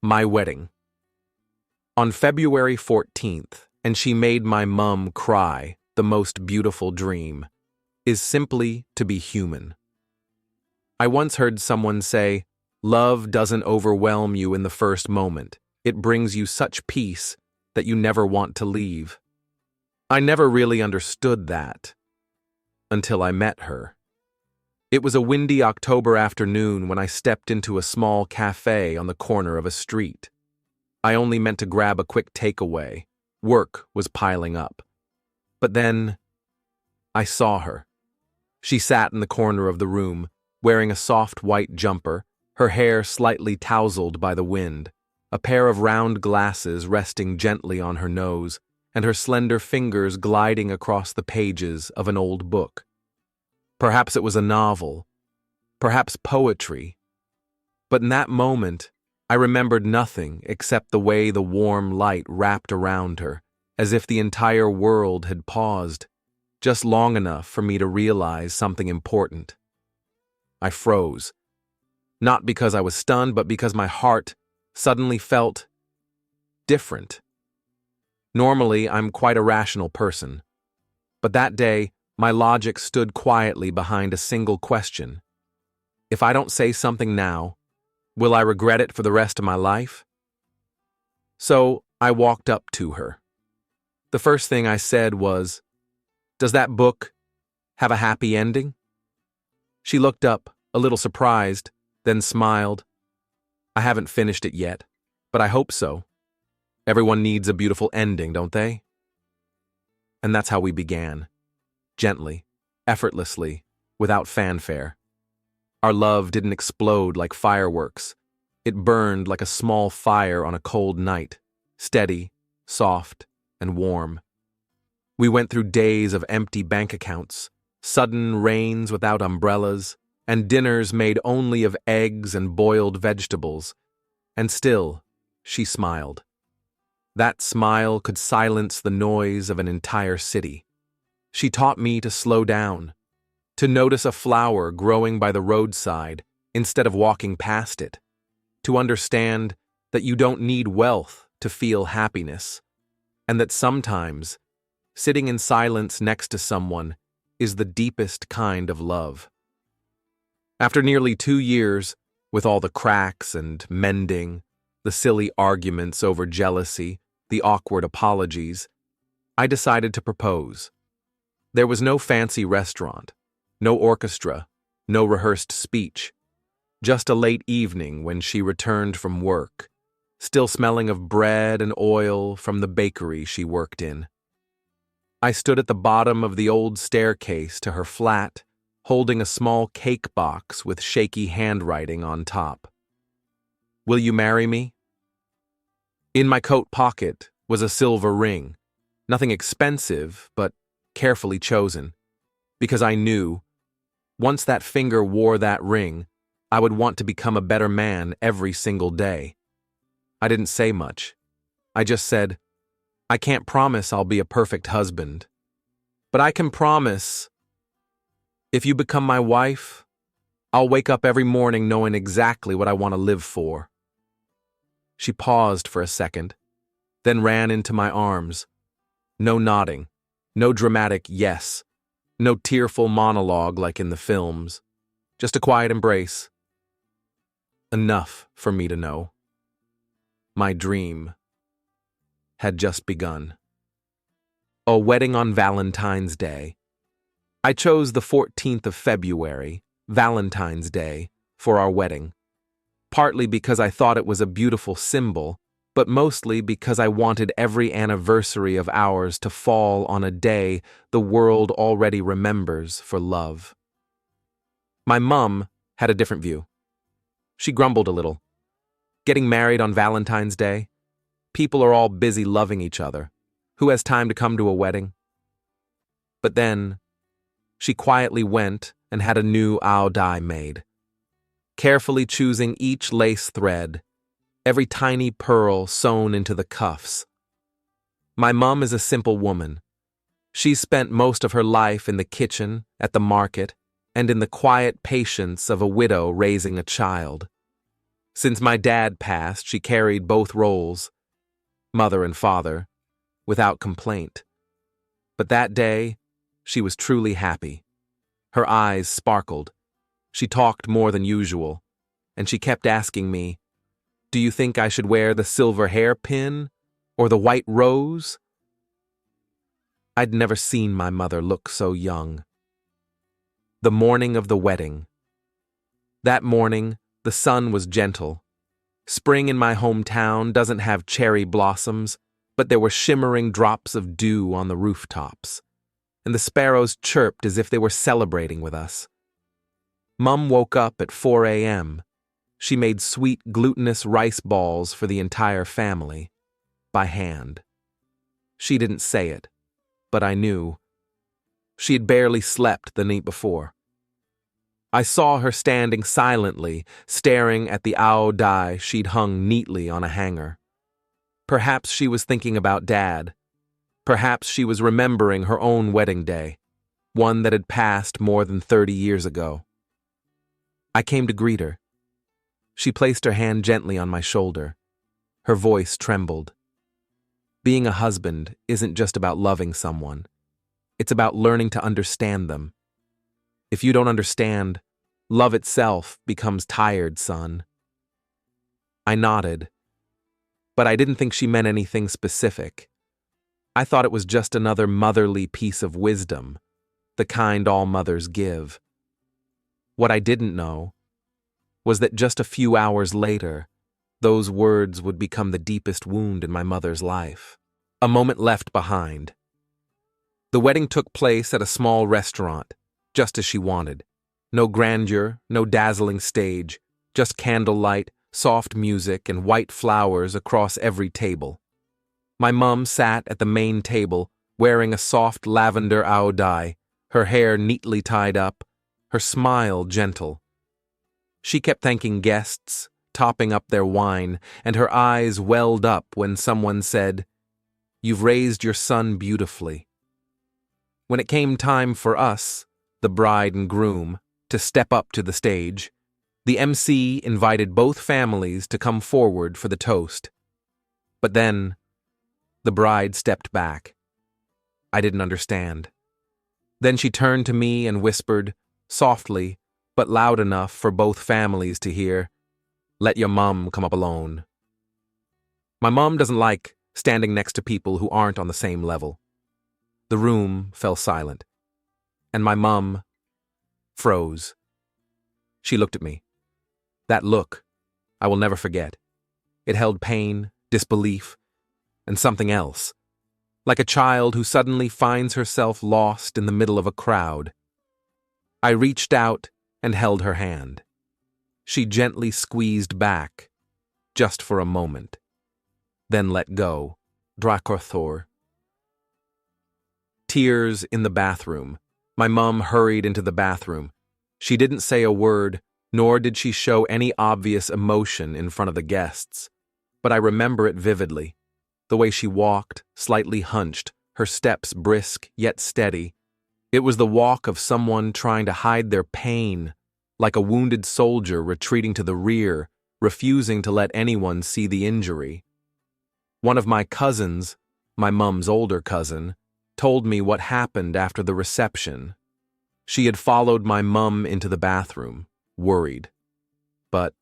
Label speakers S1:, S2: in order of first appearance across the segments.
S1: My wedding. On February 14th, and she made my mum cry, the most beautiful dream, is simply to be human. I once heard someone say, love doesn't overwhelm you in the first moment. It brings you such peace that you never want to leave. I never really understood that until I met her. It was a windy October afternoon when I stepped into a small cafe on the corner of a street. I only meant to grab a quick takeaway. Work was piling up. But then, I saw her. She sat in the corner of the room, wearing a soft white jumper, her hair slightly tousled by the wind, a pair of round glasses resting gently on her nose, and her slender fingers gliding across the pages of an old book. Perhaps it was a novel, perhaps poetry. But in that moment, I remembered nothing except the way the warm light wrapped around her, as if the entire world had paused, just long enough for me to realize something important. I froze, not because I was stunned, but because my heart suddenly felt different. Normally, I'm quite a rational person, but that day, my logic stood quietly behind a single question. If I don't say something now, will I regret it for the rest of my life? So I walked up to her. The first thing I said was, "Does that book have a happy ending?" She looked up, a little surprised, then smiled. "I haven't finished it yet, but I hope so. Everyone needs a beautiful ending, don't they?" And that's how we began. Gently, effortlessly, without fanfare. Our love didn't explode like fireworks. It burned like a small fire on a cold night, steady, soft, and warm. We went through days of empty bank accounts, sudden rains without umbrellas, and dinners made only of eggs and boiled vegetables. And still, she smiled. That smile could silence the noise of an entire city. She taught me to slow down, to notice a flower growing by the roadside instead of walking past it, to understand that you don't need wealth to feel happiness, and that sometimes sitting in silence next to someone is the deepest kind of love. After nearly 2 years, with all the cracks and mending, the silly arguments over jealousy, the awkward apologies, I decided to propose. There was no fancy restaurant, no orchestra, no rehearsed speech, just a late evening when she returned from work, still smelling of bread and oil from the bakery she worked in. I stood at the bottom of the old staircase to her flat, holding a small cake box with shaky handwriting on top. "Will you marry me?" In my coat pocket was a silver ring, nothing expensive, but carefully chosen, because I knew, once that finger wore that ring, I would want to become a better man every single day. I didn't say much. I just said, "I can't promise I'll be a perfect husband, but I can promise if you become my wife, I'll wake up every morning knowing exactly what I want to live for." She paused for a second, then ran into my arms. No nodding, no dramatic yes, no tearful monologue like in the films, just a quiet embrace. Enough for me to know. My dream had just begun. A wedding on Valentine's Day. I chose the 14th of February, Valentine's Day, for our wedding, partly because I thought it was a beautiful symbol, but mostly because I wanted every anniversary of ours to fall on a day the world already remembers for love. My mum had a different view. She grumbled a little. Getting married on Valentine's Day? People are all busy loving each other. Who has time to come to a wedding? But then, she quietly went and had a new dye made, carefully choosing each lace thread, every tiny pearl sewn into the cuffs. My mum is a simple woman. She's spent most of her life in the kitchen, at the market, and in the quiet patience of a widow raising a child. Since my dad passed, she carried both roles, mother and father, without complaint. But that day, she was truly happy. Her eyes sparkled. She talked more than usual, and she kept asking me, "Do you think I should wear the silver hairpin or the white rose?" I'd never seen my mother look so young. The morning of the wedding. That morning, the sun was gentle. Spring in my hometown doesn't have cherry blossoms, but there were shimmering drops of dew on the rooftops, and the sparrows chirped as if they were celebrating with us. Mum woke up at 4 a.m. She made sweet glutinous rice balls for the entire family, by hand. She didn't say it, but I knew. She had barely slept the night before. I saw her standing silently, staring at the ao dai she'd hung neatly on a hanger. Perhaps she was thinking about Dad. Perhaps she was remembering her own wedding day, one that had passed more than 30 years ago. I came to greet her. She placed her hand gently on my shoulder. Her voice trembled. Being a husband isn't just about loving someone. It's about learning to understand them. If you don't understand, love itself becomes tired, son. I nodded, but I didn't think she meant anything specific. I thought it was just another motherly piece of wisdom, the kind all mothers give. What I didn't know was that just a few hours later, those words would become the deepest wound in my mother's life. A moment left behind. The wedding took place at a small restaurant, just as she wanted. No grandeur, no dazzling stage, just candlelight, soft music, and white flowers across every table. My mum sat at the main table, wearing a soft lavender ao dai, her hair neatly tied up, her smile gentle. She kept thanking guests, topping up their wine, and her eyes welled up when someone said, "You've raised your son beautifully." When it came time for us, the bride and groom, to step up to the stage, the MC invited both families to come forward for the toast. But then, the bride stepped back. I didn't understand. Then she turned to me and whispered, softly, but loud enough for both families to hear, "Let your mum come up alone." My mum doesn't like standing next to people who aren't on the same level. The room fell silent, and my mum froze. She looked at me. That look, I will never forget. It held pain, disbelief, and something else, like a child who suddenly finds herself lost in the middle of a crowd. I reached out and held her hand. She gently squeezed back, just for a moment, then let go. Drakorthor. Tears in the bathroom. My mum hurried into the bathroom. She didn't say a word, nor did she show any obvious emotion in front of the guests. But I remember it vividly. The way she walked, slightly hunched, her steps brisk yet steady. It was the walk of someone trying to hide their pain, like a wounded soldier retreating to the rear, refusing to let anyone see the injury. One of my cousins, my mum's older cousin, told me what happened after the reception. She had followed my mum into the bathroom, worried. But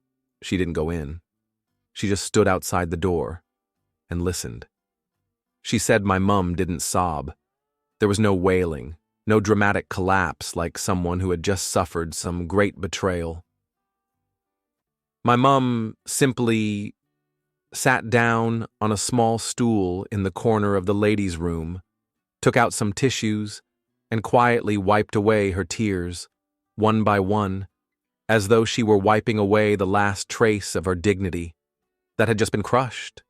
S1: she didn't go in. She just stood outside the door and listened. She said my mum didn't sob. There was no wailing, no dramatic collapse like someone who had just suffered some great betrayal. My mum simply sat down on a small stool in the corner of the ladies' room, took out some tissues, and quietly wiped away her tears, one by one, as though she were wiping away the last trace of her dignity that had just been crushed.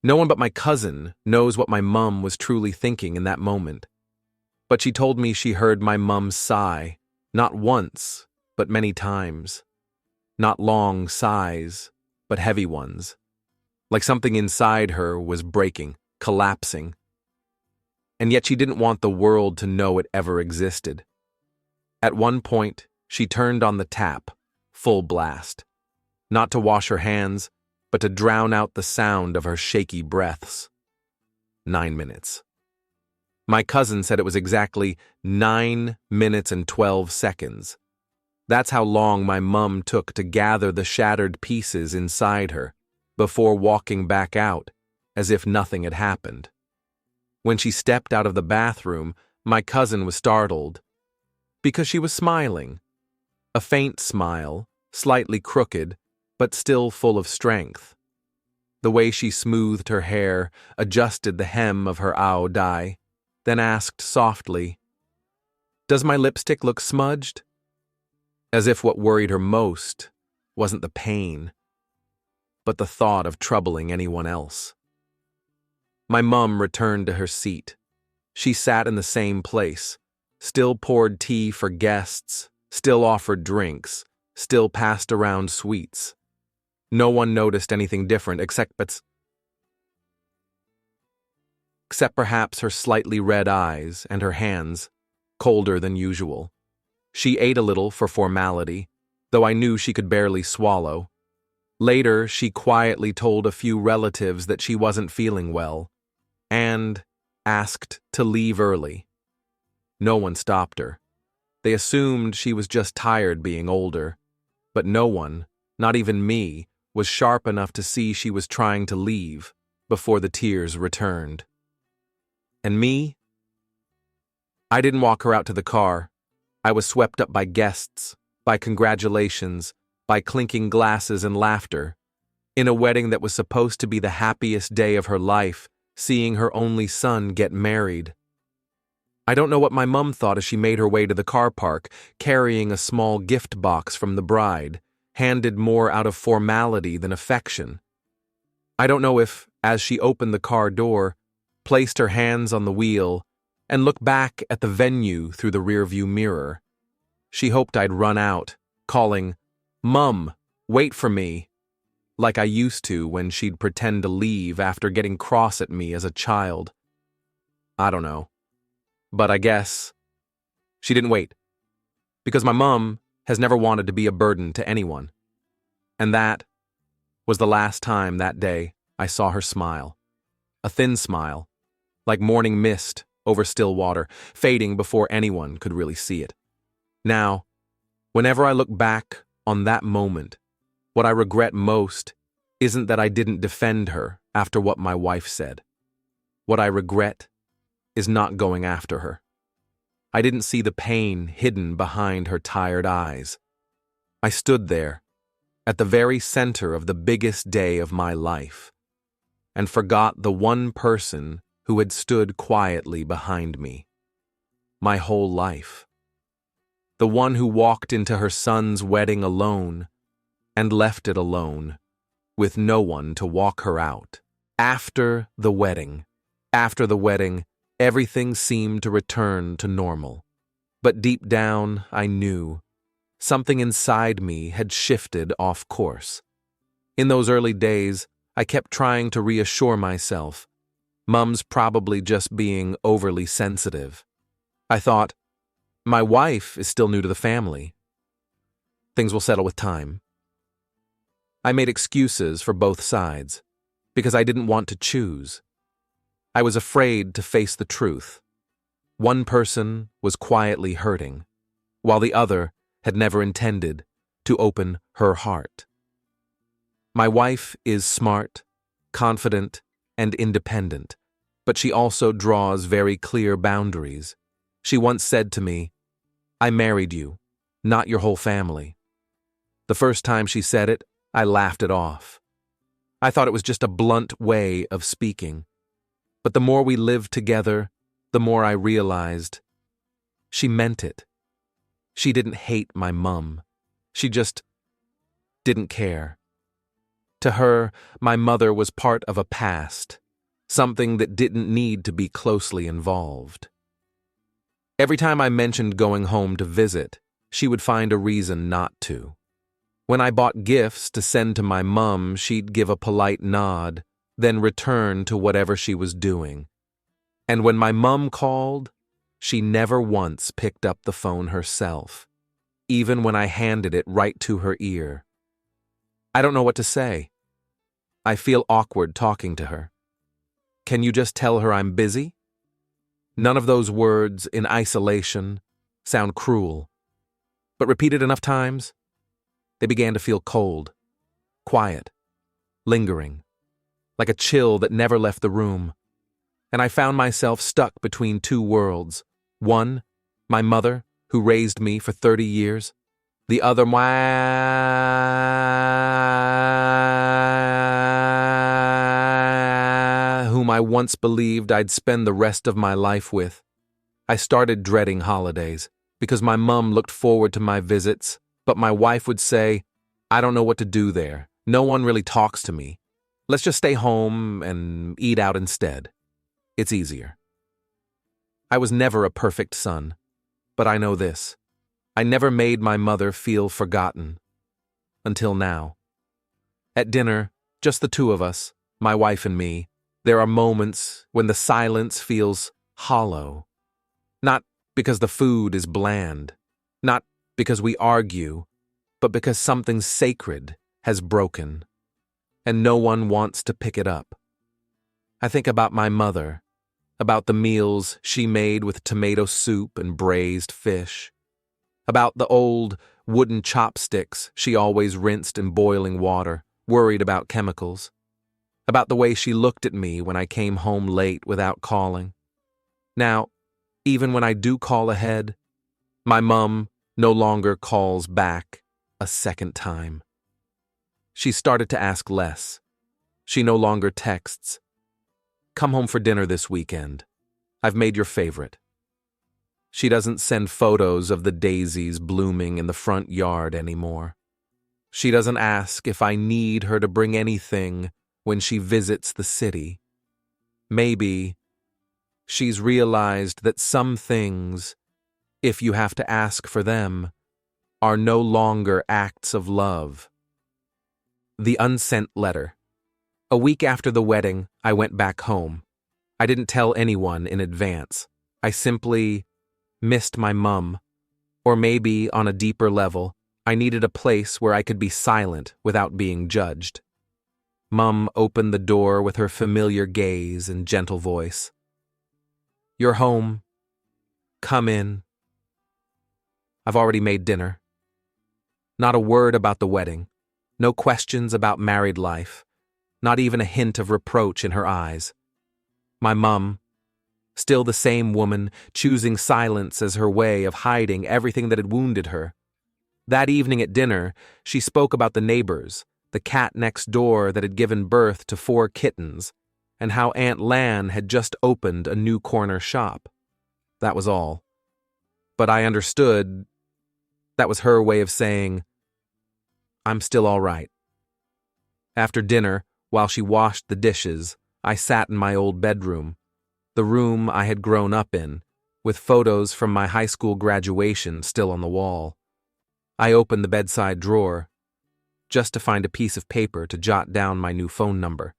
S1: No one but my cousin knows what my mum was truly thinking in that moment, but she told me she heard my mum sigh, not once, but many times. Not long sighs, but heavy ones, like something inside her was breaking, collapsing. And yet she didn't want the world to know it ever existed. At one point, she turned on the tap, full blast. not to wash her hands, but to drown out the sound of her shaky breaths. 9 minutes. My cousin said it was exactly 9 minutes and 12 seconds. That's how long my mum took to gather the shattered pieces inside her before walking back out as if nothing had happened. When she stepped out of the bathroom, my cousin was startled because she was smiling. A faint smile, slightly crooked, but still full of strength. The way she smoothed her hair, adjusted the hem of her ao dai, then asked softly, "Does my lipstick look smudged?" As if what worried her most wasn't the pain, but the thought of troubling anyone else. My mum returned to her seat. She sat in the same place, still poured tea for guests, still offered drinks, still passed around sweets. No one noticed anything different except perhaps her slightly red eyes and her hands, colder than usual. She ate a little for formality, though I knew she could barely swallow. Later, she quietly told a few relatives that she wasn't feeling well, and asked to leave early. No one stopped her. They assumed she was just tired being older, but no one, not even me, was sharp enough to see she was trying to leave before the tears returned. And me? I didn't walk her out to the car. I was swept up by guests, by congratulations, by clinking glasses and laughter. In a wedding that was supposed to be the happiest day of her life, seeing her only son get married. I don't know what my mum thought as she made her way to the car park, carrying a small gift box from the bride, handed more out of formality than affection. I don't know if, as she opened the car door, placed her hands on the wheel, and looked back at the venue through the rearview mirror, she hoped I'd run out, calling, "Mum, wait for me," like I used to when she'd pretend to leave after getting cross at me as a child. I don't know. But I guess she didn't wait, because my mum has never wanted to be a burden to anyone. And that was the last time that day I saw her smile. A thin smile, like morning mist over still water, fading before anyone could really see it. Now, whenever I look back on that moment, what I regret most isn't that I didn't defend her after what my wife said. What I regret is not going after her. I didn't see the pain hidden behind her tired eyes. I stood there, at the very center of the biggest day of my life, and forgot the one person who had stood quietly behind me. My whole life. The one who walked into her son's wedding alone and left it alone, with no one to walk her out. After the wedding, everything seemed to return to normal. But deep down, I knew something inside me had shifted off course. In those early days, I kept trying to reassure myself. Mum's probably just being overly sensitive. I thought, my wife is still new to the family. Things will settle with time. I made excuses for both sides, because I didn't want to choose. I was afraid to face the truth. One person was quietly hurting, while the other had never intended to open her heart. My wife is smart, confident, and independent, but she also draws very clear boundaries. She once said to me, "I married you, not your whole family." The first time she said it, I laughed it off. I thought it was just a blunt way of speaking. But the more we lived together, the more I realized she meant it. She didn't hate my mum. She just didn't care. To her, my mother was part of a past, something that didn't need to be closely involved. Every time I mentioned going home to visit, she would find a reason not to. When I bought gifts to send to my mum, she'd give a polite nod, then return to whatever she was doing. And when my mum called, she never once picked up the phone herself, even when I handed it right to her ear. I don't know what to say. I feel awkward talking to her. Can you just tell her I'm busy? None of those words, in isolation, sound cruel. But repeated enough times, they began to feel cold, quiet, lingering, like a chill that never left the room. And I found myself stuck between two worlds. One, my mother, who raised me for 30 years. The other, whom I once believed I'd spend the rest of my life with. I started dreading holidays because my mum looked forward to my visits, but my wife would say, I don't know what to do there. No one really talks to me. Let's just stay home and eat out instead. It's easier. I was never a perfect son, but I know this. I never made my mother feel forgotten. Until now. At dinner, just the two of us, my wife and me, there are moments when the silence feels hollow. Not because the food is bland, not because we argue, but because something sacred has broken, and no one wants to pick it up. I think about my mother, about the meals she made with tomato soup and braised fish, about the old wooden chopsticks she always rinsed in boiling water, worried about chemicals, about the way she looked at me when I came home late without calling. Now, even when I do call ahead, my mum no longer calls back a second time. She started to ask less. She no longer texts, "Come home for dinner this weekend. I've made your favorite." She doesn't send photos of the daisies blooming in the front yard anymore. She doesn't ask if I need her to bring anything when she visits the city. Maybe she's realized that some things, if you have to ask for them, are no longer acts of love. The unsent letter. A week after the wedding, I went back home. I didn't tell anyone in advance. I simply missed my mum. Or maybe, on a deeper level, I needed a place where I could be silent without being judged. Mum opened the door with her familiar gaze and gentle voice. "You're home. Come in. I've already made dinner." Not a word about the wedding. No questions about married life. Not even a hint of reproach in her eyes. My mum, still the same woman, choosing silence as her way of hiding everything that had wounded her. That evening at dinner, she spoke about the neighbors, the cat next door that had given birth to 4 kittens, and how Aunt Lan had just opened a new corner shop. That was all. But I understood that was her way of saying, I'm still all right. After dinner, while she washed the dishes, I sat in my old bedroom, the room I had grown up in, with photos from my high school graduation still on the wall. I opened the bedside drawer, just to find a piece of paper to jot down my new phone number.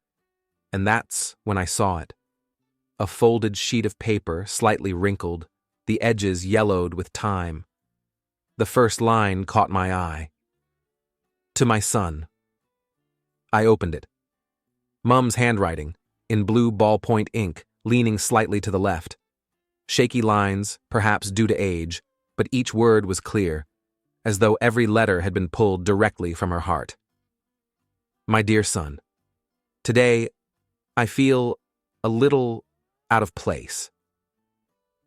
S1: And that's when I saw it. A folded sheet of paper, slightly wrinkled, the edges yellowed with time. The first line caught my eye. To my son. I opened it. Mum's handwriting, in blue ballpoint ink, leaning slightly to the left. Shaky lines, perhaps due to age, but each word was clear, as though every letter had been pulled directly from her heart. My dear son, today I feel a little out of place.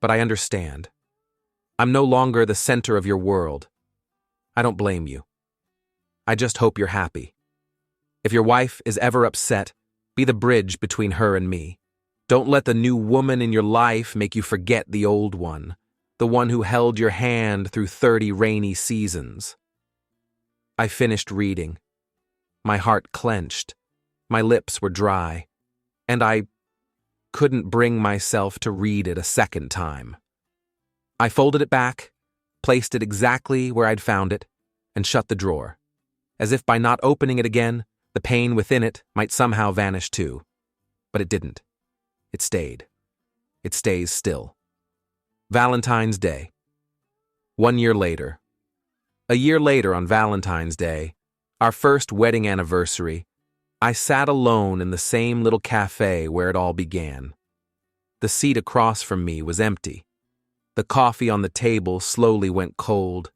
S1: But I understand. I'm no longer the center of your world. I don't blame you. I just hope you're happy. If your wife is ever upset, be the bridge between her and me. Don't let the new woman in your life make you forget the old one, the one who held your hand through 30 rainy seasons. I finished reading. My heart clenched. My lips were dry. And I couldn't bring myself to read it a second time. I folded it back, placed it exactly where I'd found it, and shut the drawer, as if by not opening it again, the pain within it might somehow vanish too. But it didn't. It stayed. It stays still. Valentine's Day. 1 year later. A year later on Valentine's Day, Our first wedding anniversary, I sat alone in the same little cafe where it all began. The seat across from me was empty. The coffee on the table slowly went cold.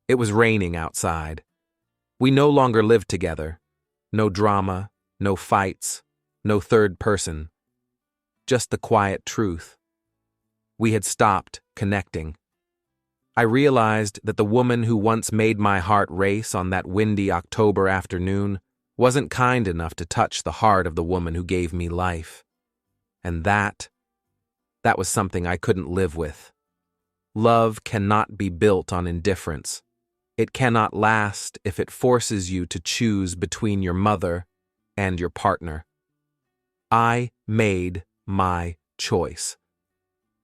S1: It was raining outside. We no longer lived together. No drama, no fights, no third person. Just the quiet truth. We had stopped connecting. I realized that the woman who once made my heart race on that windy October afternoon wasn't kind enough to touch the heart of the woman who gave me life. And that was something I couldn't live with. Love cannot be built on indifference. It cannot last if it forces you to choose between your mother and your partner. I made my choice.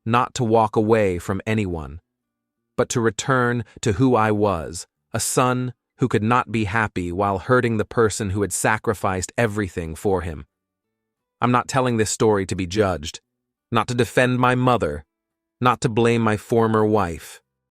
S1: Not to walk away from anyone, but to return to who I was, a son who could not be happy while hurting the person who had sacrificed everything for him. I'm not telling this story to be judged, not to defend my mother, not to blame my former wife.